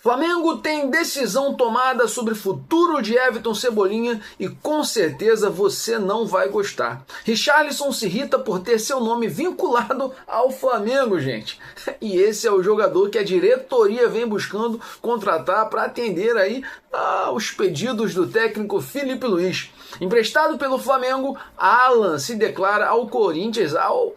Flamengo tem decisão tomada sobre o futuro de Everton Cebolinha e com certeza você não vai gostar. Richarlison se irrita por ter seu nome vinculado ao Flamengo, gente. E esse é o jogador que a diretoria vem buscando contratar para atender aí aos pedidos do técnico Filipe Luís. Emprestado pelo Flamengo, Alan se declara ao Corinthians ao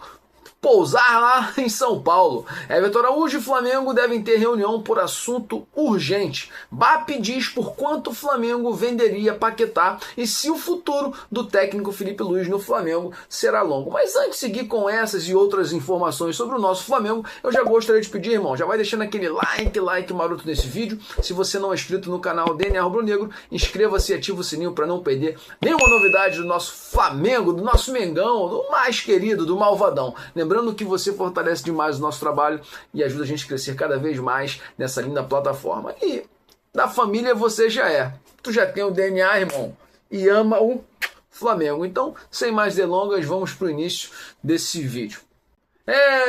pousar lá em São Paulo. Everton Araújo e Flamengo devem ter reunião por assunto urgente. BAP diz por quanto o Flamengo venderia Paquetá e se o futuro do técnico Filipe Luís no Flamengo será longo. Mas antes de seguir com essas e outras informações sobre o nosso Flamengo, eu já gostaria de pedir, irmão, já vai deixando aquele like maroto nesse vídeo. Se você não é inscrito no canal DNA Rubro Negro, inscreva-se e ativa o sininho para não perder nenhuma novidade do nosso Flamengo, do nosso Mengão, do mais querido, do Malvadão. Lembrando que você fortalece demais o nosso trabalho e ajuda a gente a crescer cada vez mais nessa linda plataforma. E da família você já é. Tu já tem o DNA, irmão, e ama o Flamengo. Então, sem mais delongas, vamos para o início desse vídeo.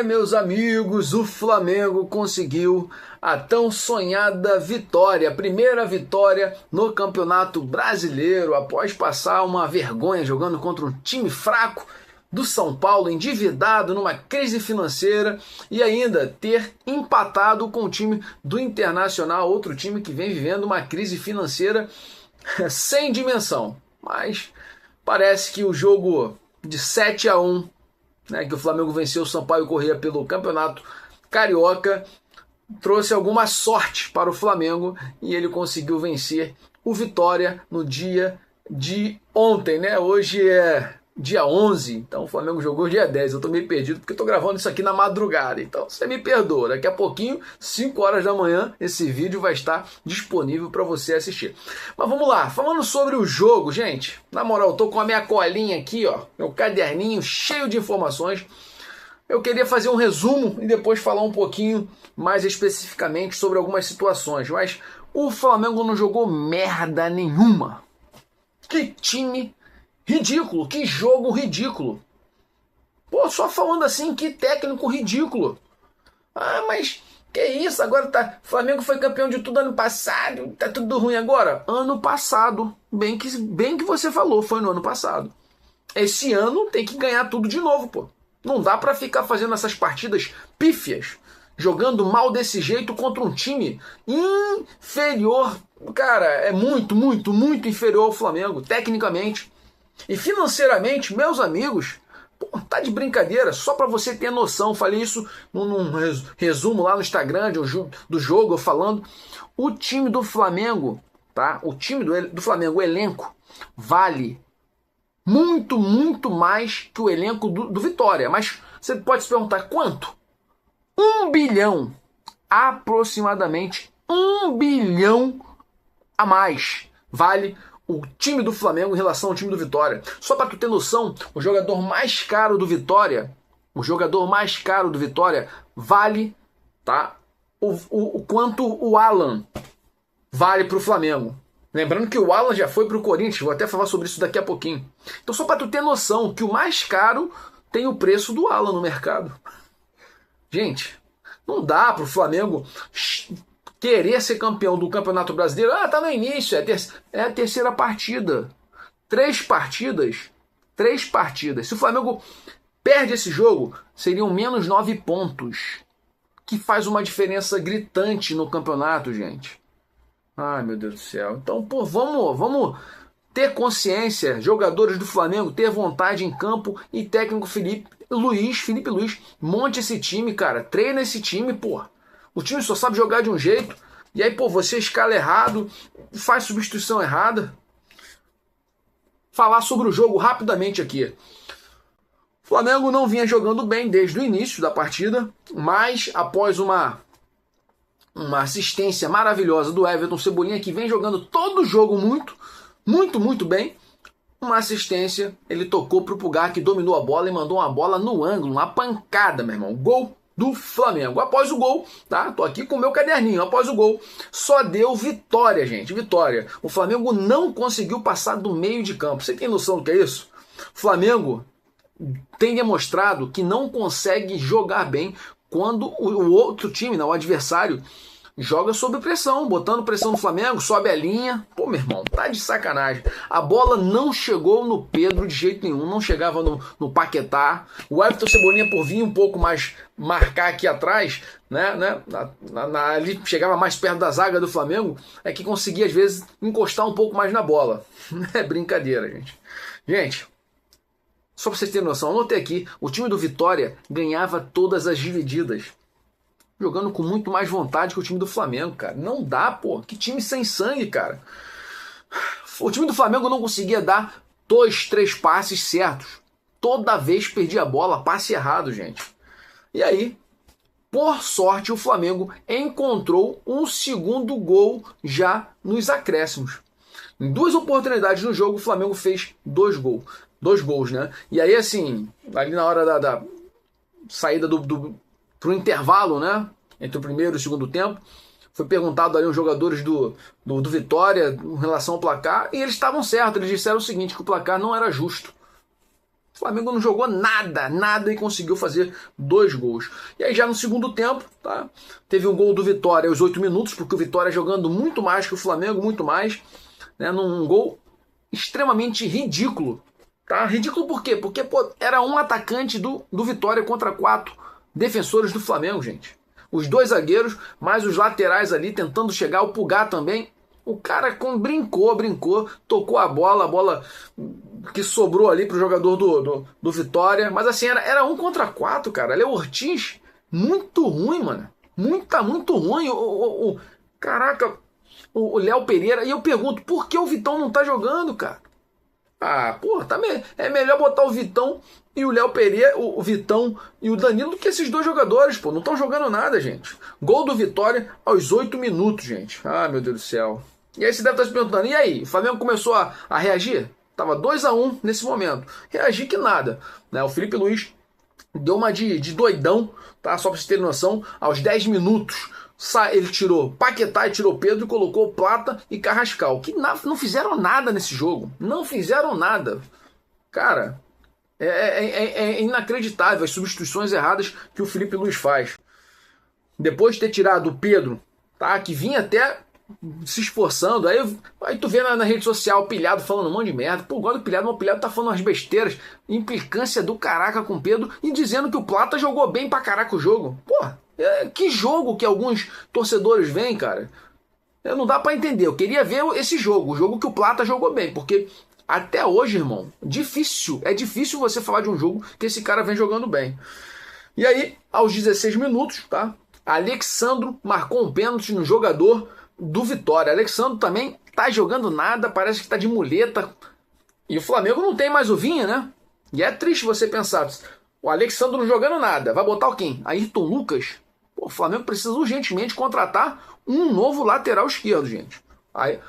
Meus amigos, o Flamengo conseguiu a tão sonhada vitória, a primeira vitória no Campeonato Brasileiro, após passar uma vergonha jogando contra um time fraco do São Paulo, endividado numa crise financeira e ainda ter empatado com o time do Internacional, outro time que vem vivendo uma crise financeira sem dimensão. Mas parece que o jogo de 7-1, né, que o Flamengo venceu o Sampaio Corrêa pelo Campeonato Carioca, trouxe alguma sorte para o Flamengo e ele conseguiu vencer o Vitória no dia de ontem, né? Hoje é dia 11, então o Flamengo jogou dia 10, eu tô meio perdido porque eu tô gravando isso aqui na madrugada, então você me perdoa, daqui a pouquinho, 5 horas da manhã, esse vídeo vai estar disponível para você assistir. Mas vamos lá, falando sobre o jogo, gente, na moral, eu tô com a minha colinha aqui, ó, meu caderninho cheio de informações. Eu queria fazer um resumo e depois falar um pouquinho mais especificamente sobre algumas situações, mas o Flamengo não jogou merda nenhuma. Que time ridículo, que jogo ridículo. Pô, só falando assim, que técnico ridículo. Mas que isso, agora tá, Flamengo foi campeão de tudo ano passado, tá tudo ruim agora? Ano passado, bem que você falou, foi no ano passado. Esse ano tem que ganhar tudo de novo, pô. Não dá pra ficar fazendo essas partidas pífias, jogando mal desse jeito contra um time inferior. Cara, é muito inferior ao Flamengo, tecnicamente. E financeiramente, meus amigos, pô, tá de brincadeira, só para você ter noção, falei isso num resumo lá no Instagram do jogo, eu falando, o time do Flamengo, tá? O time do Flamengo, o elenco, vale muito mais que o elenco do Vitória, mas você pode se perguntar quanto? 1 bilhão, aproximadamente 1 bilhão a mais, vale o time do Flamengo em relação ao time do Vitória. Só para tu ter noção, o jogador mais caro do Vitória, vale, tá? O quanto o Alan vale para o Flamengo. Lembrando que o Alan já foi para o Corinthians, vou até falar sobre isso daqui a pouquinho. Então só para tu ter noção que o mais caro tem o preço do Alan no mercado. Gente, não dá para o Flamengo querer ser campeão do Campeonato Brasileiro. Tá no início, é a terceira partida. 3 partidas. Se o Flamengo perde esse jogo, seriam menos 9 pontos. Que faz uma diferença gritante no campeonato, gente. Ai, meu Deus do céu. Então, pô, vamos ter consciência, jogadores do Flamengo, ter vontade em campo e técnico Filipe Luís, monte esse time, cara. Treina esse time, pô. O time só sabe jogar de um jeito. E aí, pô, você escala errado, faz substituição errada. Falar sobre o jogo rapidamente aqui. O Flamengo não vinha jogando bem desde o início da partida, mas após uma assistência maravilhosa do Everton Cebolinha, que vem jogando todo o jogo muito bem, uma assistência, ele tocou pro Pulgar, que dominou a bola e mandou uma bola no ângulo, uma pancada, meu irmão. Gol do Flamengo. Após o gol, tá? Tô aqui com o meu caderninho. Após o gol, só deu vitória, gente. Vitória. O Flamengo não conseguiu passar do meio de campo. Você tem noção do que é isso? O Flamengo tem demonstrado que não consegue jogar bem quando o outro time, não, o adversário, joga sob pressão, botando pressão no Flamengo, sobe a linha. Pô, meu irmão, tá de sacanagem. A bola não chegou no Pedro de jeito nenhum, não chegava no Paquetá. O Everton Cebolinha, por vir um pouco mais marcar aqui atrás, né, ali chegava mais perto da zaga do Flamengo, é que conseguia às vezes encostar um pouco mais na bola. É brincadeira, gente. Gente, só pra vocês terem noção, anotei aqui, o time do Vitória ganhava todas as divididas, jogando com muito mais vontade que o time do Flamengo, cara. Não dá, pô. Que time sem sangue, cara. O time do Flamengo não conseguia dar 2, 3 passes certos. Toda vez perdia a bola, passe errado, gente. E aí, por sorte, o Flamengo encontrou um segundo gol já nos acréscimos. Em 2 oportunidades no jogo, o Flamengo fez 2 gols. 2 gols, né? E aí, assim, ali na hora da saída pro intervalo, né? Entre o primeiro e o segundo tempo, foi perguntado ali aos jogadores do Vitória em relação ao placar, e eles estavam certos. Eles disseram o seguinte, que o placar não era justo. O Flamengo não jogou nada e conseguiu fazer 2 gols. E aí já no segundo tempo, tá? Teve um gol do Vitória aos 8 minutos, porque o Vitória jogando muito mais que o Flamengo, muito mais, né? Num gol extremamente ridículo. Tá? Ridículo por quê? Porque pô, era um atacante do Vitória contra 4 defensores do Flamengo, gente. Os 2 zagueiros, mais os laterais ali tentando chegar, o Pulgar também. O cara brincou, tocou a bola que sobrou ali pro jogador do Vitória. Mas assim, era 1 contra 4, cara. Ali é o Ortiz, muito ruim, mano. Muito ruim. Caraca, o Léo Pereira. E eu pergunto, por que o Vitão não tá jogando, cara? Ah, porra, é melhor botar o Vitão e o Léo Pereira, o Vitão e o Danilo do que esses 2 jogadores, pô. Não estão jogando nada, gente. Gol do Vitória aos 8 minutos, gente. Ah, meu Deus do céu. E aí você deve estar se perguntando, e aí? O Flamengo começou a reagir? Tava 2-1 nesse momento. Reagir que nada, né? O Felipe Luiz deu uma de doidão, tá? Só pra vocês terem noção, aos 10 minutos ele tirou Paquetá e tirou Pedro e colocou Plata e Carrascal, que não fizeram nada nesse jogo. Não fizeram nada. Cara, é inacreditável as substituições erradas que o Felipe Luiz faz. Depois de ter tirado o Pedro, tá? Que vinha até se esforçando, aí tu vê na rede social o Pilhado falando um monte de merda. Pô, gosto do Pilhado, mas o Pilhado tá falando umas besteiras, implicância do caraca com o Pedro e dizendo que o Plata jogou bem pra caraca o jogo. Porra, que jogo que alguns torcedores veem, cara. Não dá pra entender. Eu queria ver esse jogo, o jogo que o Plata jogou bem, porque até hoje, irmão, é difícil você falar de um jogo que esse cara vem jogando bem. E aí, aos 16 minutos, tá? Alexandro marcou um pênalti no jogador do Vitória. Alexandro também tá jogando nada, parece que tá de muleta. E o Flamengo não tem mais o Vinha, né? E é triste você pensar, o Alexandro não jogando nada, vai botar o quem? Ayrton Lucas? Pô, o Flamengo precisa urgentemente contratar um novo lateral esquerdo, gente. Aí,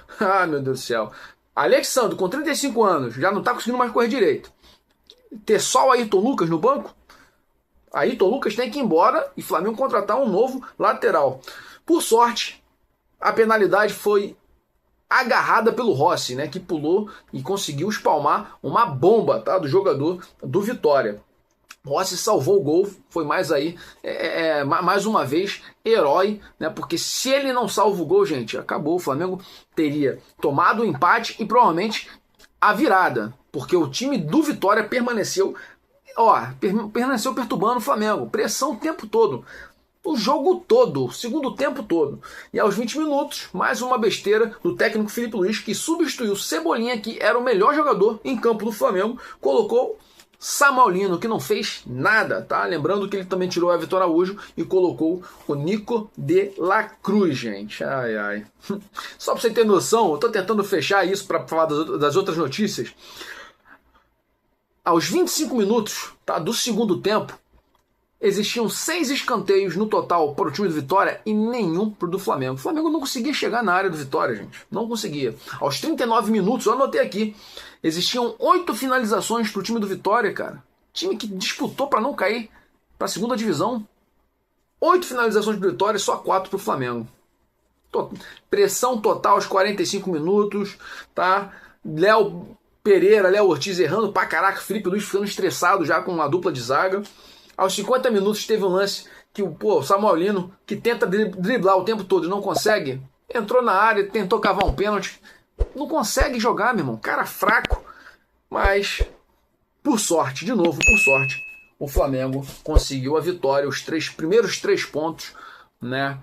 meu Deus do céu. Alexandro, com 35 anos, já não tá conseguindo mais correr direito. Ter só o Ayrton Lucas no banco? Ayrton Lucas tem que ir embora e o Flamengo contratar um novo lateral. Por sorte, a penalidade foi agarrada pelo Rossi, né, que pulou e conseguiu espalmar uma bomba, tá, do jogador do Vitória. Rossi salvou o gol, foi mais uma vez herói, né? Porque se ele não salva o gol, gente, acabou. O Flamengo teria tomado o empate e provavelmente a virada, porque o time do Vitória permaneceu perturbando o Flamengo, pressão o tempo todo. O jogo todo, o segundo tempo todo. E aos 20 minutos, mais uma besteira do técnico Felipe Luiz, que substituiu Cebolinha, que era o melhor jogador em campo do Flamengo, colocou Samaulino, que não fez nada, tá? Lembrando que ele também tirou o Everton Araújo e colocou o Nico de la Cruz, gente. Ai. Só pra você ter noção, eu tô tentando fechar isso para falar das outras notícias. Aos 25 minutos, tá, do segundo tempo, existiam 6 escanteios no total para o time do Vitória e nenhum para o do Flamengo. O Flamengo não conseguia chegar na área do Vitória, gente. Não conseguia. Aos 39 minutos, eu anotei aqui, existiam 8 finalizações para o time do Vitória, cara. Time que disputou para não cair para a segunda divisão. 8 finalizações para o Vitória e só 4 para o Flamengo. Pressão total aos 45 minutos, tá? Léo Ortiz errando pra caraca, Felipe Luiz ficando estressado já com a dupla de zaga. Aos 50 minutos teve um lance que o Samuel Lino, que tenta driblar o tempo todo e não consegue, entrou na área, tentou cavar um pênalti, não consegue jogar, meu irmão, cara fraco. Mas, por sorte, de novo, por sorte, o Flamengo conseguiu a vitória, os primeiros 3 pontos, né,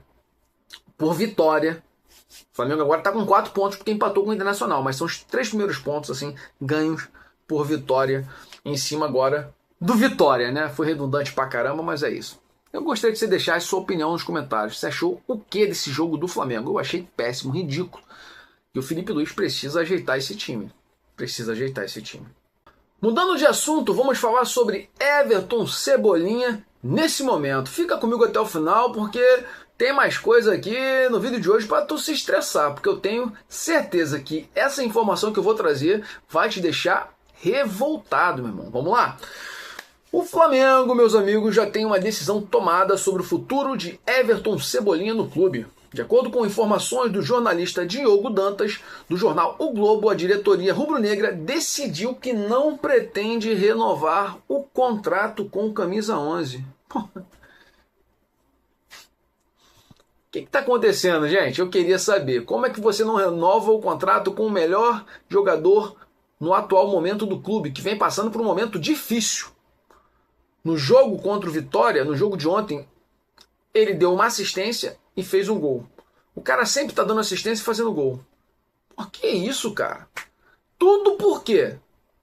por vitória. O Flamengo agora está com 4 pontos porque empatou com o Internacional, mas são os 3 primeiros pontos assim ganhos por vitória em cima agora do Vitória, né? Foi redundante pra caramba, mas é isso. Eu gostaria que você deixasse sua opinião nos comentários. Você achou o que desse jogo do Flamengo? Eu achei péssimo, ridículo. E o Felipe Luiz precisa ajeitar esse time. Precisa ajeitar esse time. Mudando de assunto, vamos falar sobre Everton Cebolinha nesse momento. Fica comigo até o final porque tem mais coisa aqui no vídeo de hoje para tu se estressar, porque eu tenho certeza que essa informação que eu vou trazer vai te deixar revoltado, meu irmão. Vamos lá? O Flamengo, meus amigos, já tem uma decisão tomada sobre o futuro de Everton Cebolinha no clube. De acordo com informações do jornalista Diogo Dantas, do jornal O Globo, a diretoria rubro-negra decidiu que não pretende renovar o contrato com o Camisa 11. O que está acontecendo, gente? Eu queria saber. Como é que você não renova o contrato com o melhor jogador no atual momento do clube, que vem passando por um momento difícil? No jogo contra o Vitória, no jogo de ontem, ele deu uma assistência e fez um gol. O cara sempre tá dando assistência e fazendo gol. Por que isso, cara? Tudo por quê?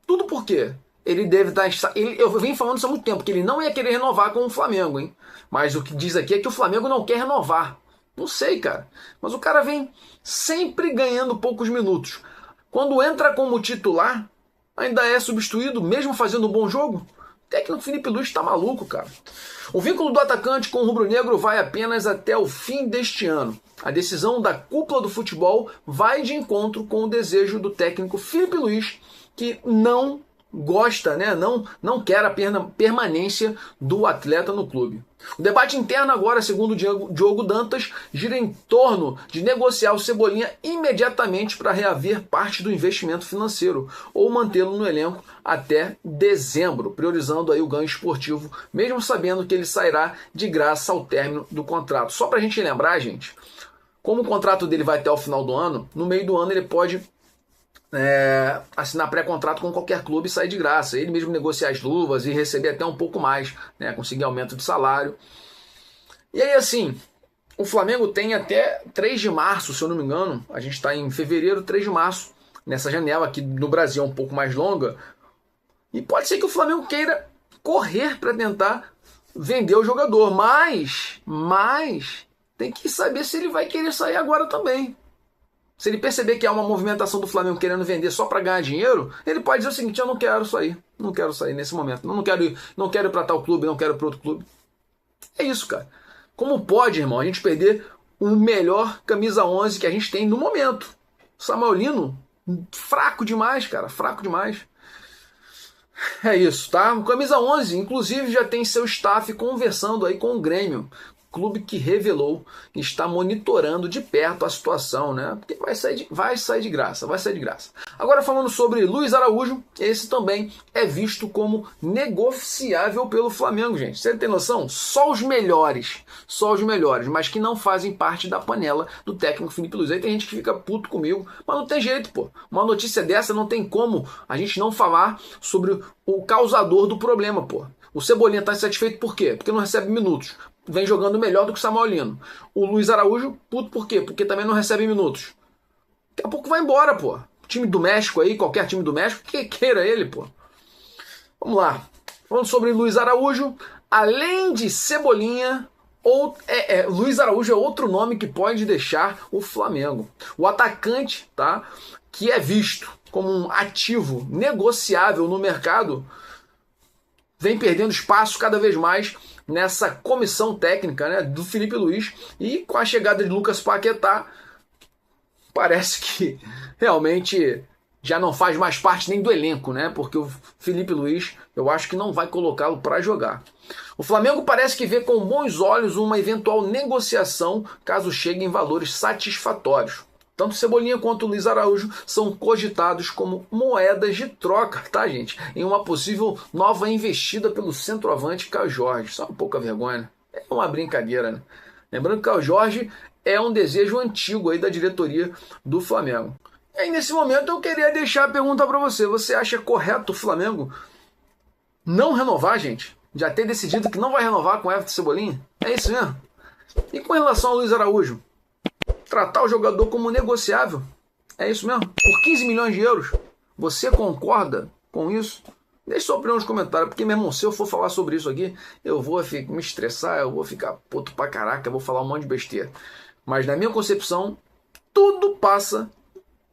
Tudo por quê? Ele deve estar... Eu venho falando isso há muito tempo, que ele não ia querer renovar com o Flamengo, hein? Mas o que diz aqui é que o Flamengo não quer renovar. Não sei, cara. Mas o cara vem sempre ganhando poucos minutos. Quando entra como titular, ainda é substituído, mesmo fazendo um bom jogo. O técnico Felipe Luiz tá maluco, cara. O vínculo do atacante com o rubro-negro vai apenas até o fim deste ano. A decisão da cúpula do futebol vai de encontro com o desejo do técnico Felipe Luiz, que não gosta, né? não quer a permanência do atleta no clube. O debate interno agora, segundo o Diogo Dantas, gira em torno de negociar o Cebolinha imediatamente para reaver parte do investimento financeiro ou mantê-lo no elenco até dezembro, priorizando aí o ganho esportivo, mesmo sabendo que ele sairá de graça ao término do contrato. Só para a gente lembrar, gente, como o contrato dele vai até o final do ano, no meio do ano ele pode assinar pré-contrato com qualquer clube e sair de graça. Ele mesmo negociar as luvas e receber até um pouco mais, né? Conseguir aumento de salário. E aí, assim, o Flamengo tem até 3 de março, se eu não me engano. A gente está em fevereiro, 3 de março, nessa janela aqui no Brasil é um pouco mais longa. E pode ser que o Flamengo queira correr para tentar vender o jogador. Mas tem que saber se ele vai querer sair agora também. Se ele perceber que há uma movimentação do Flamengo querendo vender só para ganhar dinheiro, ele pode dizer o seguinte: eu não quero sair nesse momento, não quero ir para tal clube, não quero para outro clube. É isso, cara. Como pode, irmão, a gente perder o melhor camisa 11 que a gente tem no momento? Samuel Lino, fraco demais, cara, fraco demais. É isso, tá? O camisa 11, inclusive, já tem seu staff conversando aí com o Grêmio. Clube que revelou que está monitorando de perto a situação, né? Porque vai sair de graça. Agora falando sobre Luiz Araújo, esse também é visto como negociável pelo Flamengo, gente. Você tem noção? Só os melhores, mas que não fazem parte da panela do técnico Felipe Luiz. Aí tem gente que fica puto comigo, mas não tem jeito, pô. Uma notícia dessa não tem como a gente não falar sobre o causador do problema, pô. O Cebolinha está insatisfeito por quê? Porque não recebe minutos. Vem jogando melhor do que o Samuel Lino. O Luiz Araújo, puto por quê? Porque também não recebe minutos. Daqui a pouco vai embora, pô. Time do México aí, qualquer time do México, que queira ele, pô. Vamos lá. Falando sobre Luiz Araújo, além de Cebolinha, Luiz Araújo é outro nome que pode deixar o Flamengo. O atacante, tá, que é visto como um ativo negociável no mercado, vem perdendo espaço cada vez mais nessa comissão técnica, né, do Felipe Luiz, e com a chegada de Lucas Paquetá, parece que realmente já não faz mais parte nem do elenco, né, porque o Felipe Luiz, eu acho que não vai colocá-lo para jogar. O Flamengo parece que vê com bons olhos uma eventual negociação caso chegue em valores satisfatórios. Tanto Cebolinha quanto Luiz Araújo são cogitados como moedas de troca, tá, gente? Em uma possível nova investida pelo centroavante Caio Jorge. Só uma pouca vergonha. É uma brincadeira, né? Lembrando que o Caio Jorge é um desejo antigo aí da diretoria do Flamengo. E aí, nesse momento, eu queria deixar a pergunta para você. Você acha correto o Flamengo não renovar, gente? Já ter decidido que não vai renovar com o Everton Cebolinha? É isso mesmo? E com relação ao Luiz Araújo? Tratar o jogador como negociável? É isso mesmo? Por 15 milhões de euros? Você concorda com isso? Deixe sua opinião nos comentários, porque, meu irmão, se eu for falar sobre isso aqui, eu vou me estressar, eu vou ficar puto pra caraca, eu vou falar um monte de besteira. Mas, na minha concepção, tudo passa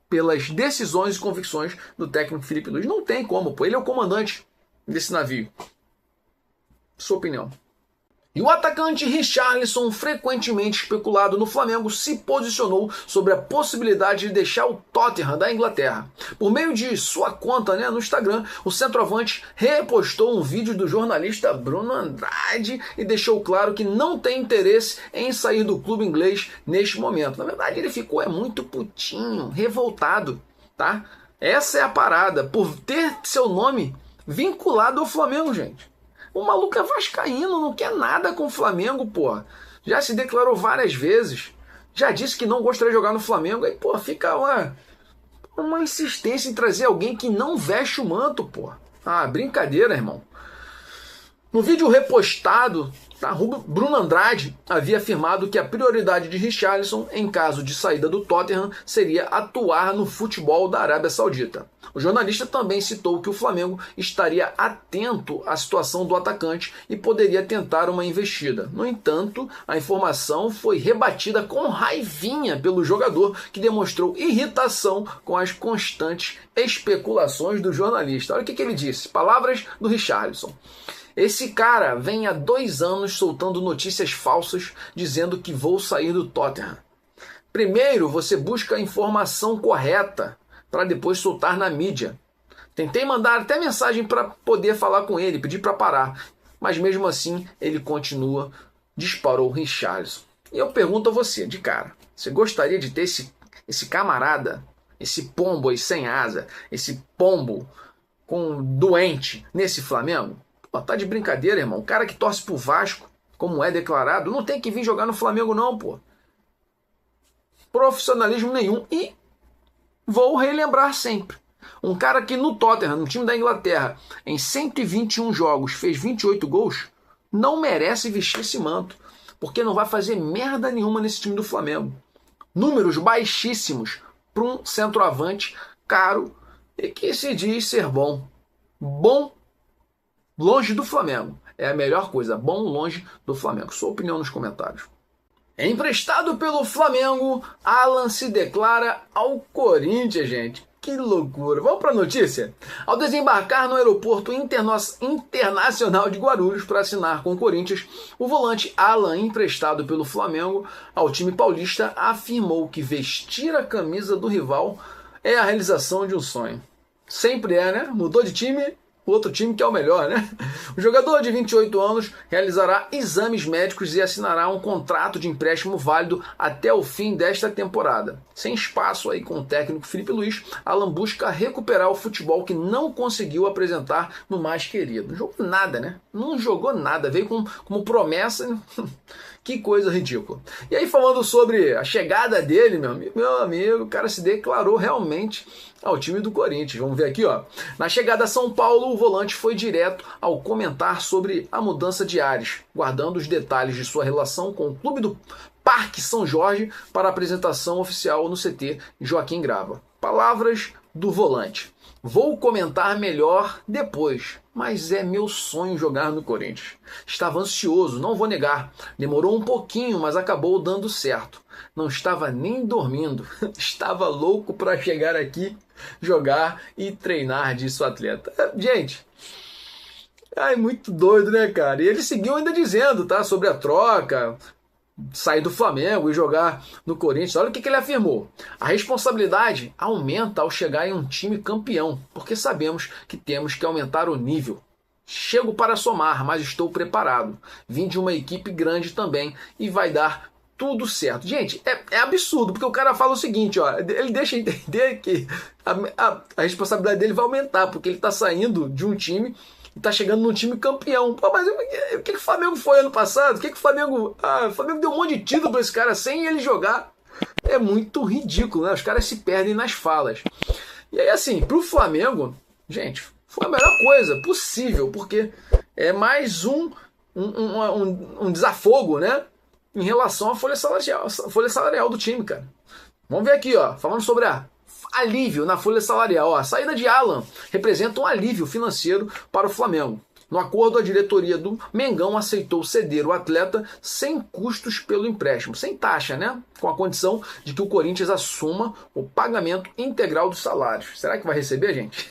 pelas decisões e convicções do técnico Felipe Luiz. Não tem como, pô. Ele é o comandante desse navio. Sua opinião. E o atacante Richarlison, frequentemente especulado no Flamengo, se posicionou sobre a possibilidade de deixar o Tottenham da Inglaterra. Por meio de sua conta no Instagram, o centroavante repostou um vídeo do jornalista Bruno Andrade e deixou claro que não tem interesse em sair do clube inglês neste momento. Na verdade, ele ficou muito putinho, revoltado, tá? Essa é a parada, por ter seu nome vinculado ao Flamengo, gente. O maluco é vascaíno, não quer nada com o Flamengo, porra. Já se declarou várias vezes. Já disse que não gostaria de jogar no Flamengo. Aí, porra, fica uma insistência em trazer alguém que não veste o manto, porra. Ah, brincadeira, irmão. No vídeo repostado, Bruno Andrade havia afirmado que a prioridade de Richarlison, em caso de saída do Tottenham, seria atuar no futebol da Arábia Saudita. O jornalista também citou que o Flamengo estaria atento à situação do atacante e poderia tentar uma investida. No entanto, a informação foi rebatida com raivinha pelo jogador, que demonstrou irritação com as constantes especulações do jornalista. Olha o que ele disse. Palavras do Richarlison. Esse cara vem há 2 anos soltando notícias falsas dizendo que vou sair do Tottenham. Primeiro você busca a informação correta para depois soltar na mídia. Tentei mandar até mensagem para poder falar com ele, pedir para parar, mas mesmo assim ele continua, disparou Richarlison. E eu pergunto a você, de cara, você gostaria de ter esse camarada, esse pombo aí sem asa, esse pombo doente nesse Flamengo? Pô, tá de brincadeira, irmão. O cara que torce pro Vasco, como é declarado, não tem que vir jogar no Flamengo não, pô. Profissionalismo nenhum. E vou relembrar sempre. Um cara que no Tottenham, no time da Inglaterra, em 121 jogos, fez 28 gols, não merece vestir esse manto. Porque não vai fazer merda nenhuma nesse time do Flamengo. Números baixíssimos para um centroavante caro e que se diz ser bom. Bom longe do Flamengo. É a melhor coisa. Bom longe do Flamengo. Sua opinião nos comentários. Emprestado pelo Flamengo, Alan se declara ao Corinthians, gente. Que loucura. Vamos para a notícia? Ao desembarcar no aeroporto internacional de Guarulhos para assinar com o Corinthians, o volante Alan, emprestado pelo Flamengo ao time paulista, afirmou que vestir a camisa do rival é a realização de um sonho. Sempre é, né? Mudou de time, o outro time que é o melhor, né? O jogador de 28 anos realizará exames médicos e assinará um contrato de empréstimo válido até o fim desta temporada. Sem espaço aí com o técnico Felipe Luiz, Alan busca recuperar o futebol que não conseguiu apresentar no mais querido. Não jogou nada, né? Não jogou nada, veio como promessa. Que coisa ridícula. E aí, falando sobre a chegada dele, meu amigo, o cara se declarou realmente ao time do Corinthians. Vamos ver aqui, ó. Na chegada a São Paulo, o volante foi direto ao comentar sobre a mudança de ares, guardando os detalhes de sua relação com o clube do Parque São Jorge para a apresentação oficial no CT Joaquim Grava. Palavras do volante. Vou comentar melhor depois, mas é meu sonho jogar no Corinthians. Estava ansioso, não vou negar. Demorou um pouquinho, mas acabou dando certo. Não estava nem dormindo. Estava louco para chegar aqui, jogar e treinar, disse o atleta. Gente, muito doido, né, cara? E ele seguiu ainda dizendo, tá, sobre a troca, sair do Flamengo e jogar no Corinthians. Olha o que ele afirmou. A responsabilidade aumenta ao chegar em um time campeão, porque sabemos que temos que aumentar o nível. Chego para somar, mas estou preparado. Vim de uma equipe grande também e vai dar tudo certo. Gente, é absurdo, porque o cara fala o seguinte, ó, ele deixa entender que a responsabilidade dele vai aumentar, porque ele está saindo de um time e tá chegando num time campeão. Pô, mas o que o Flamengo foi ano passado? O que o Flamengo... o Flamengo deu um monte de título pra esse cara sem ele jogar. É muito ridículo, né? Os caras se perdem nas falas. E aí, assim, pro Flamengo, gente, foi a melhor coisa possível, porque é mais um desafogo, né? Em relação à folha salarial do time, cara. Vamos ver aqui, ó, falando sobre alívio na folha salarial. Ó, a saída de Alan representa um alívio financeiro para o Flamengo. No acordo, a diretoria do Mengão aceitou ceder o atleta sem custos pelo empréstimo, sem taxa, né? Com a condição de que o Corinthians assuma o pagamento integral dos salários. Será que vai receber, gente?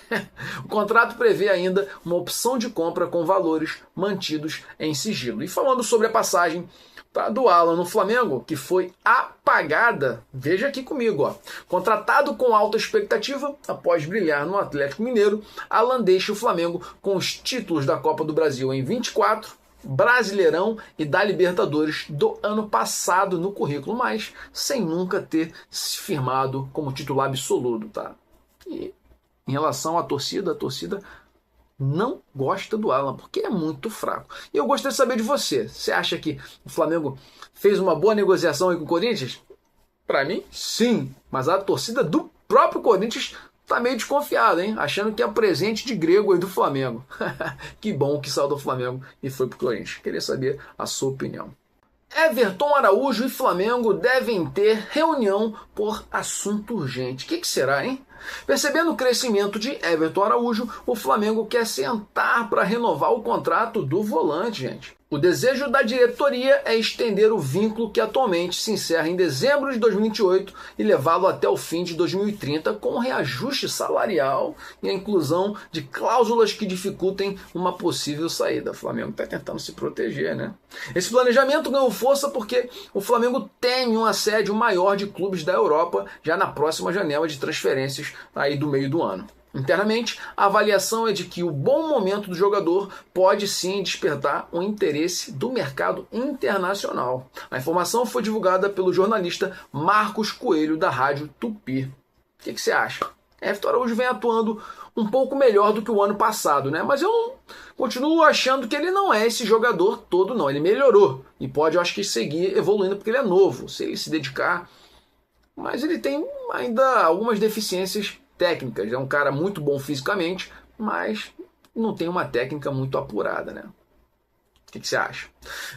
O contrato prevê ainda uma opção de compra com valores mantidos em sigilo. E falando sobre a passagem do Alan no Flamengo, que foi apagada, veja aqui comigo, ó. Contratado com alta expectativa, após brilhar no Atlético Mineiro, Alan deixa o Flamengo com os títulos da Copa do Brasil em 24, Brasileirão e da Libertadores do ano passado no currículo, mas sem nunca ter se firmado como titular absoluto, tá? E em relação à torcida, a torcida não gosta do Alan, porque é muito fraco. E eu gostaria de saber de você. Você acha que o Flamengo fez uma boa negociação aí com o Corinthians? Para mim, sim. Mas a torcida do próprio Corinthians tá meio desconfiada, hein? Achando que é presente de grego aí do Flamengo. Que bom que saiu do Flamengo e foi pro Corinthians. Queria saber a sua opinião. Everton Araújo e Flamengo devem ter reunião por assunto urgente. O que será, hein? Percebendo o crescimento de Everton Araújo, o Flamengo quer sentar para renovar o contrato do volante, gente. O desejo da diretoria é estender o vínculo que atualmente se encerra em dezembro de 2028 e levá-lo até o fim de 2030 com reajuste salarial e a inclusão de cláusulas que dificultem uma possível saída. O Flamengo está tentando se proteger, né? Esse planejamento ganhou força porque o Flamengo teme um assédio maior de clubes da Europa já na próxima janela de transferências aí do meio do ano. Internamente, a avaliação é de que o bom momento do jogador pode sim despertar o interesse do mercado internacional. A informação foi divulgada pelo jornalista Marcos Coelho, da Rádio Tupi. O que você acha? Everton Araújo vem atuando um pouco melhor do que o ano passado, né? Mas eu continuo achando que ele não é esse jogador todo, não. Ele melhorou e pode, eu acho que, seguir evoluindo porque ele é novo, se ele se dedicar. Mas ele tem ainda algumas deficiências técnicas. É um cara muito bom fisicamente, mas não tem uma técnica muito apurada, né? O que você acha?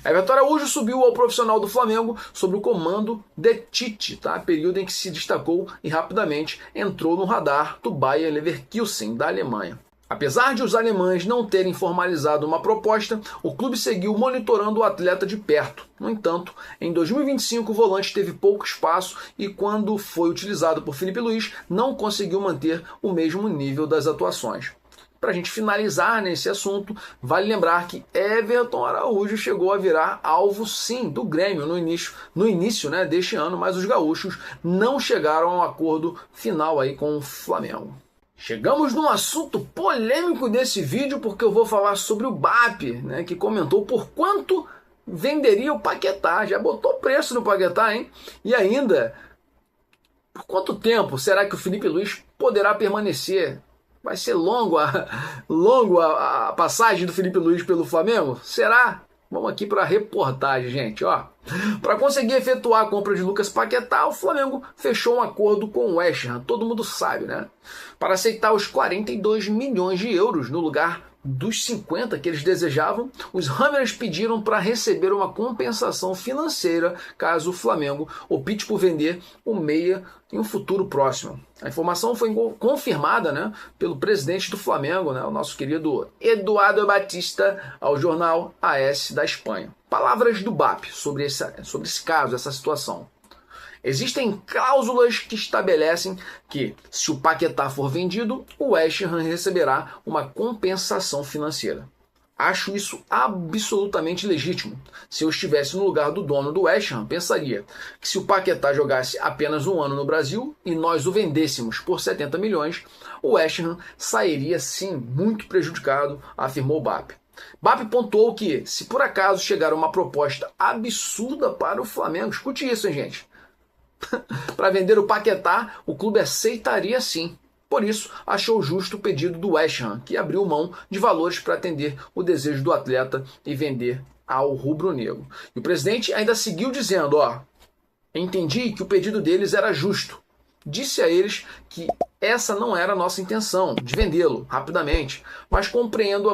Everton Araújo subiu ao profissional do Flamengo sob o comando de Tite, tá? Período em que se destacou e rapidamente entrou no radar do Bayer Leverkusen, da Alemanha. Apesar de os alemães não terem formalizado uma proposta, o clube seguiu monitorando o atleta de perto. No entanto, em 2025 o volante teve pouco espaço e quando foi utilizado por Filipe Luís, não conseguiu manter o mesmo nível das atuações. Para a gente finalizar nesse assunto, vale lembrar que Everton Araújo chegou a virar alvo sim do Grêmio no início, né, deste ano, mas os gaúchos não chegaram a um acordo final aí com o Flamengo. Chegamos num assunto polêmico desse vídeo porque eu vou falar sobre o BAP, né, que comentou por quanto venderia o Paquetá. Já botou preço no Paquetá, hein? E ainda, por quanto tempo será que o Filipe Luís poderá permanecer? Vai ser longo a passagem do Filipe Luís pelo Flamengo? Será? Vamos aqui para a reportagem, gente. Para conseguir efetuar a compra de Lucas Paquetá, o Flamengo fechou um acordo com o West Ham, todo mundo sabe, né? Para aceitar os 42 milhões de euros no lugar dos 50 que eles desejavam, os Hammers pediram para receber uma compensação financeira caso o Flamengo opte por vender o meia em um futuro próximo. A informação foi confirmada, né, pelo presidente do Flamengo, né, o nosso querido Eduardo Batista, ao jornal AS da Espanha. Palavras do BAP sobre esse caso, essa situação. Existem cláusulas que estabelecem que, se o Paquetá for vendido, o West Ham receberá uma compensação financeira. Acho isso absolutamente legítimo. Se eu estivesse no lugar do dono do West Ham, pensaria que se o Paquetá jogasse apenas um ano no Brasil e nós o vendêssemos por 70 milhões, o West Ham sairia sim muito prejudicado, afirmou o BAP. BAP pontuou que, se por acaso chegar uma proposta absurda para o Flamengo, escute isso, hein, gente? Para vender o Paquetá, o clube aceitaria sim. Por isso, achou justo o pedido do West Ham, que abriu mão de valores para atender o desejo do atleta e vender ao rubro-negro. E o presidente ainda seguiu dizendo, entendi que o pedido deles era justo. Disse a eles que essa não era a nossa intenção, de vendê-lo rapidamente, mas compreendo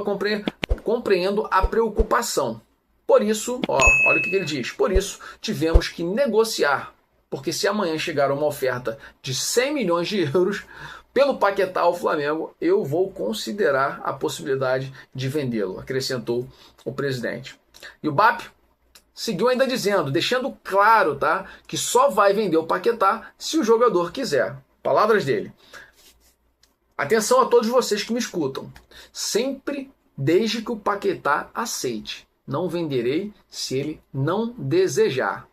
a preocupação. Por isso, olha o que ele diz, por isso tivemos que negociar, porque se amanhã chegar uma oferta de 100 milhões de euros pelo Paquetá ao Flamengo, eu vou considerar a possibilidade de vendê-lo, acrescentou o presidente. E o BAP seguiu ainda dizendo, deixando claro, que só vai vender o Paquetá se o jogador quiser. Palavras dele. Atenção a todos vocês que me escutam. Sempre desde que o Paquetá aceite. Não venderei se ele não desejar.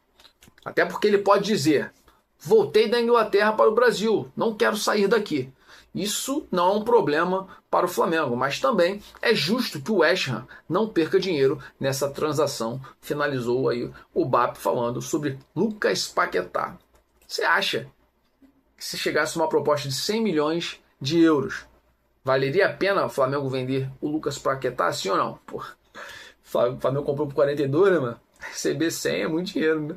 Até porque ele pode dizer, voltei da Inglaterra para o Brasil, não quero sair daqui. Isso não é um problema para o Flamengo, mas também é justo que o West Ham não perca dinheiro nessa transação. Finalizou aí o BAP falando sobre Lucas Paquetá. Você acha que se chegasse uma proposta de 100 milhões de euros, valeria a pena o Flamengo vender o Lucas Paquetá, sim ou não? Pô, o Flamengo comprou por 42, né, mano? Receber 100 é muito dinheiro, né?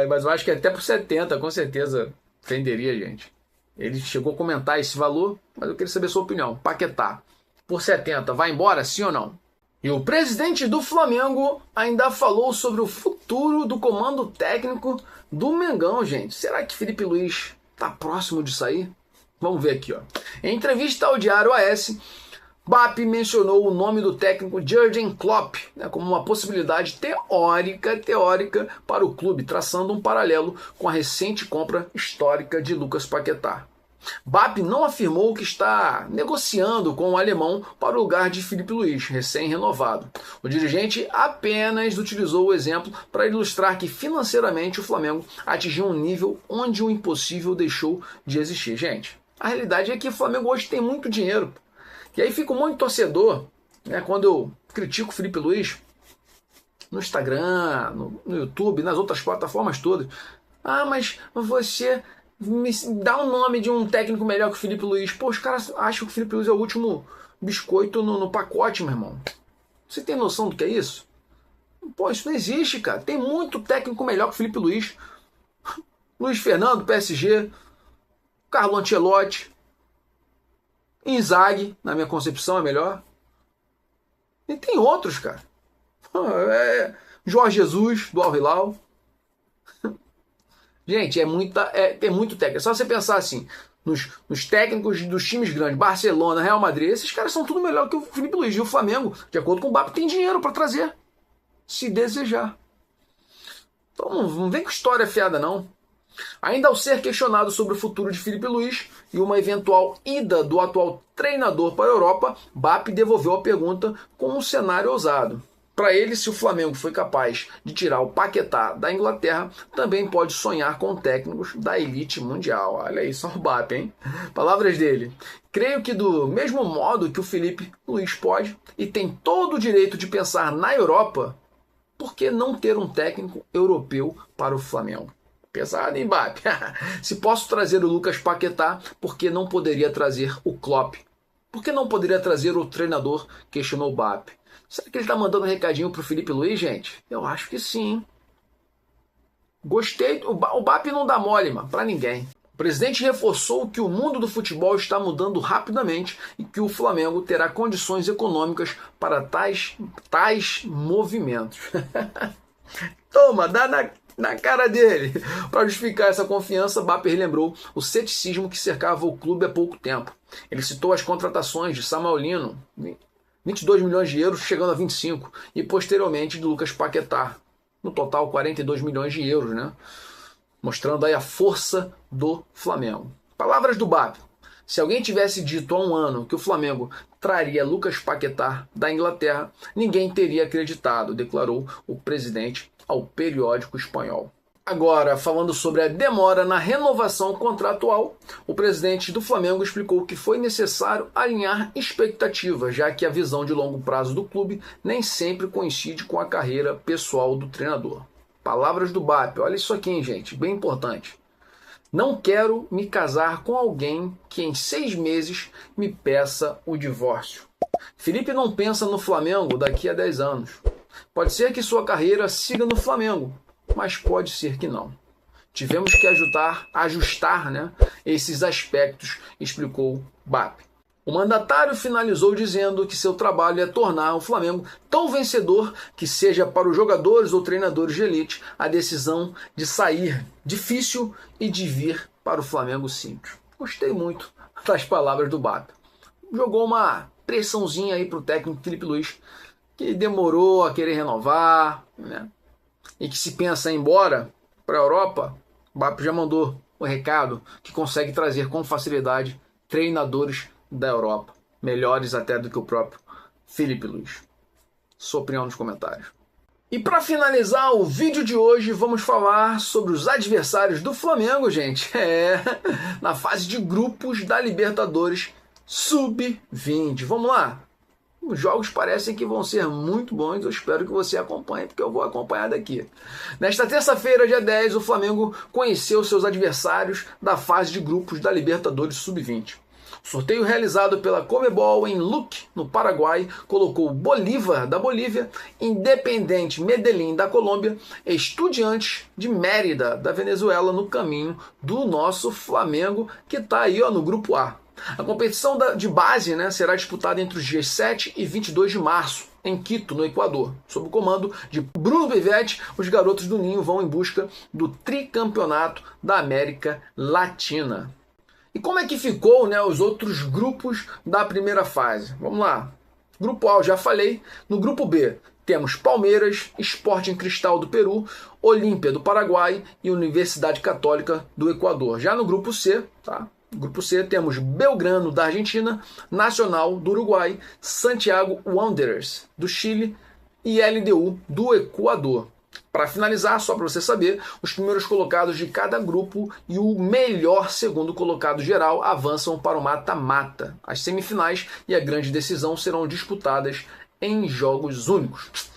Mas eu acho que até por 70, com certeza, venderia, gente. Ele chegou a comentar esse valor, mas eu queria saber a sua opinião. Paquetá, por 70, vai embora, sim ou não? E o presidente do Flamengo ainda falou sobre o futuro do comando técnico do Mengão, gente. Será que Felipe Luiz está próximo de sair? Vamos ver aqui, Em entrevista ao Diário AS, BAP mencionou o nome do técnico Jürgen Klopp como uma possibilidade teórica para o clube, traçando um paralelo com a recente compra histórica de Lucas Paquetá. BAP não afirmou que está negociando com o alemão para o lugar de Felipe Luiz, recém-renovado. O dirigente apenas utilizou o exemplo para ilustrar que financeiramente o Flamengo atingiu um nível onde o impossível deixou de existir. Gente, a realidade é que o Flamengo hoje tem muito dinheiro. E aí fica um monte de torcedor, quando eu critico o Felipe Luiz, no Instagram, no YouTube, nas outras plataformas todas. Mas você me dá um nome de um técnico melhor que o Felipe Luiz. Pô, os caras acham que o Felipe Luiz é o último biscoito no pacote, meu irmão. Você tem noção do que é isso? Pô, isso não existe, cara. Tem muito técnico melhor que o Felipe Luiz. Luiz Fernando, PSG, Carlo Ancelotti, Inzaghi, na minha concepção, é melhor. E tem outros, cara. Jorge Jesus, do Al Hilal. Gente, tem muito técnico. É só você pensar assim, nos técnicos dos times grandes, Barcelona, Real Madrid, esses caras são tudo melhor que o Felipe Luiz. E o Flamengo, de acordo com o BAP, tem dinheiro para trazer, se desejar. Então não vem com história fiada, não. Ainda ao ser questionado sobre o futuro de Felipe Luiz e uma eventual ida do atual treinador para a Europa, BAP devolveu a pergunta com um cenário ousado. Para ele, se o Flamengo foi capaz de tirar o Paquetá da Inglaterra, também pode sonhar com técnicos da elite mundial. Olha aí, só o BAP, hein? Palavras dele. Creio que do mesmo modo que o Felipe Luiz pode e tem todo o direito de pensar na Europa, por que não ter um técnico europeu para o Flamengo? Pesado, hein, BAP? Se posso trazer o Lucas Paquetá, por que não poderia trazer o Klopp? Por que não poderia trazer o treinador? Questionou o BAP. Será que ele está mandando um recadinho para o Felipe Luiz, gente? Eu acho que sim. Gostei. O BAP não dá mole, mano, para ninguém. O presidente reforçou que o mundo do futebol está mudando rapidamente e que o Flamengo terá condições econômicas para tais movimentos. Toma, dá na cara dele. Para justificar essa confiança, BAP lembrou o ceticismo que cercava o clube há pouco tempo. Ele citou as contratações de Samuel Lino, 22 milhões de euros, chegando a 25, e posteriormente de Lucas Paquetá, no total 42 milhões de euros, mostrando aí a força do Flamengo. Palavras do BAP. Se alguém tivesse dito há um ano que o Flamengo traria Lucas Paquetá da Inglaterra, ninguém teria acreditado, declarou o presidente ao periódico espanhol. Agora, falando sobre a demora na renovação contratual, o presidente do Flamengo explicou que foi necessário alinhar expectativas, já que a visão de longo prazo do clube nem sempre coincide com a carreira pessoal do treinador. Palavras do BAP. Olha isso aqui, hein, gente, bem importante. Não quero me casar com alguém que em 6 meses me peça o divórcio. Felipe não pensa no Flamengo daqui a 10 anos. Pode ser que sua carreira siga no Flamengo, mas pode ser que não. Tivemos que ajustar, esses aspectos, explicou BAP. O mandatário finalizou dizendo que seu trabalho é tornar o Flamengo tão vencedor que seja para os jogadores ou treinadores de elite a decisão de sair difícil e de vir para o Flamengo simples. Gostei muito das palavras do BAP. Jogou uma pressãozinha aí para o técnico Felipe Luiz, que demorou a querer renovar, e que se pensa em ir embora para a Europa. O BAP já mandou o recado que consegue trazer com facilidade treinadores da Europa, melhores até do que o próprio Felipe Luiz. Sua opinião nos comentários. E para finalizar o vídeo de hoje, vamos falar sobre os adversários do Flamengo, gente. Na fase de grupos da Libertadores Sub-20. Vamos lá? Os jogos parecem que vão ser muito bons, eu espero que você acompanhe, porque eu vou acompanhar daqui. Nesta terça-feira, dia 10, o Flamengo conheceu seus adversários da fase de grupos da Libertadores Sub-20. O sorteio realizado pela Conmebol em Luque, no Paraguai, colocou Bolívar, da Bolívia, Independente Medellín, da Colômbia, Estudiantes de Mérida, da Venezuela, no caminho do nosso Flamengo, que está aí no Grupo A. A competição de base será disputada entre os dias 7 e 22 de março, em Quito, no Equador. Sob o comando de Bruno Pivetti, os garotos do Ninho vão em busca do tricampeonato da América Latina. E como é que ficou os outros grupos da primeira fase? Vamos lá. Grupo A, eu já falei. No grupo B, temos Palmeiras, Sporting Cristal do Peru, Olímpia do Paraguai e Universidade Católica do Equador. Já no grupo C, no grupo C temos Belgrano da Argentina, Nacional do Uruguai, Santiago Wanderers do Chile e LDU do Equador. Para finalizar, só para você saber, os primeiros colocados de cada grupo e o melhor segundo colocado geral avançam para o mata-mata. As semifinais e a grande decisão serão disputadas em jogos únicos.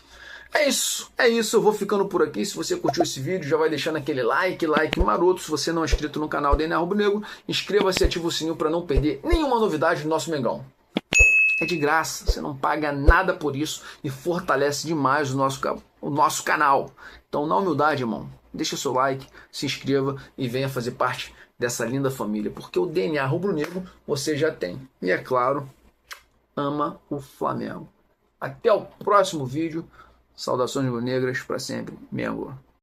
É isso, eu vou ficando por aqui. Se você curtiu esse vídeo, já vai deixando aquele like maroto. Se você não é inscrito no canal DNA Rubro Negro, inscreva-se e ativa o sininho para não perder nenhuma novidade do nosso Mengão. É de graça, você não paga nada por isso e fortalece demais o nosso canal. Então, na humildade, irmão, deixa o seu like, se inscreva e venha fazer parte dessa linda família, porque o DNA rubro-negro você já tem. E é claro, ama o Flamengo. Até o próximo vídeo. Saudações rubro-negras para sempre. Mengo.